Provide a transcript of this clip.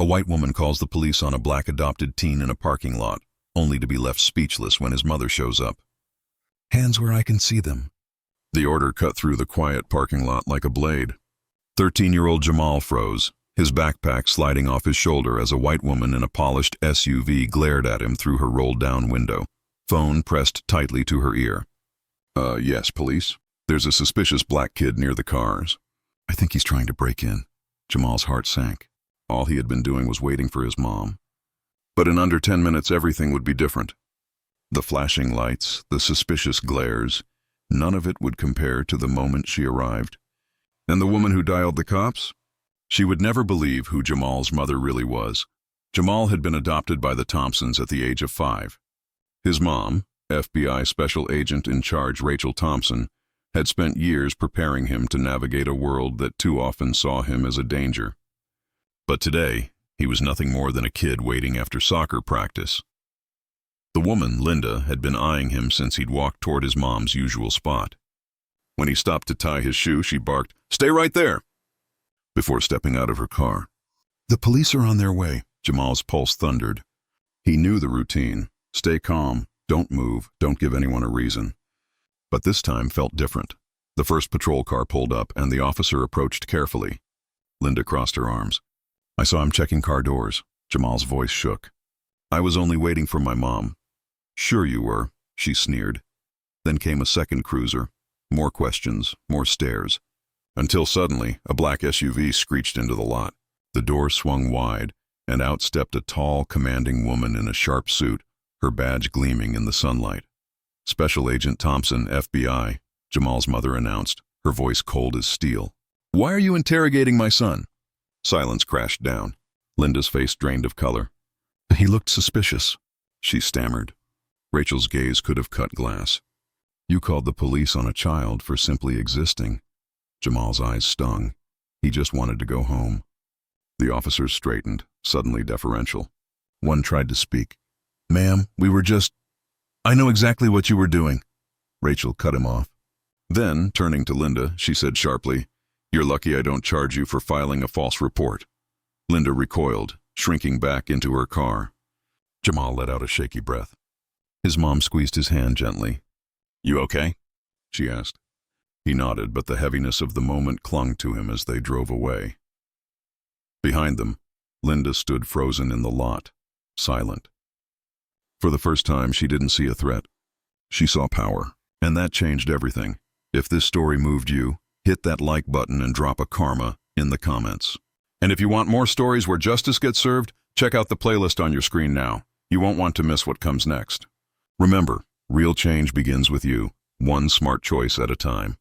A white woman calls the police on a black adopted teen in a parking lot, only to be left speechless when his mother shows up. "Hands where I can see them." The order cut through the quiet parking lot like a blade. 13-year-old Jamal froze, his backpack sliding off his shoulder as a white woman in a polished SUV glared at him through her rolled-down window, phone pressed tightly to her ear. Yes, police. There's a suspicious black kid near the cars." "I think he's trying to break in." Jamal's heart sank. All he had been doing was waiting for his mom. But in under 10 minutes, everything would be different. The flashing lights, the suspicious glares, none of it would compare to the moment she arrived. And the woman who dialed the cops? She would never believe who Jamal's mother really was. Jamal had been adopted by the Thompsons at the age of 5. His mom, FBI Special Agent in Charge Rachel Thompson, had spent years preparing him to navigate a world that too often saw him as a danger. But today, he was nothing more than a kid waiting after soccer practice. The woman, Linda, had been eyeing him since he'd walked toward his mom's usual spot. When he stopped to tie his shoe, she barked, "Stay right there!" before stepping out of her car. "The police are on their way," Jamal's pulse thundered. He knew the routine. Stay calm, don't move, don't give anyone a reason. But this time felt different. The first patrol car pulled up and the officer approached carefully. Linda crossed her arms. "I saw him checking car doors." Jamal's voice shook. "I was only waiting for my mom." "Sure you were," she sneered. Then came a second cruiser. More questions, more stares. Until suddenly, a black SUV screeched into the lot. The door swung wide, and out stepped a tall, commanding woman in a sharp suit, her badge gleaming in the sunlight. "Special Agent Thompson, FBI," Jamal's mother announced, her voice cold as steel. "Why are you interrogating my son?" Silence crashed down. Linda's face drained of color. "He looked suspicious," she stammered. Rachel's gaze could have cut glass. "You called the police on a child for simply existing." Jamal's eyes stung. He just wanted to go home. The officers straightened, suddenly deferential. One tried to speak. "Ma'am, we were just—" "I know exactly what you were doing." Rachel cut him off. Then, turning to Linda, she said sharply, "You're lucky I don't charge you for filing a false report." Linda recoiled, shrinking back into her car. Jamal let out a shaky breath. His mom squeezed his hand gently. "You okay?" she asked. He nodded, but the heaviness of the moment clung to him as they drove away. Behind them, Linda stood frozen in the lot, silent. For the first time, she didn't see a threat. She saw power, and that changed everything. If this story moved you, hit that like button and drop a karma in the comments. And if you want more stories where justice gets served, check out the playlist on your screen now. You won't want to miss what comes next. Remember, real change begins with you, one smart choice at a time.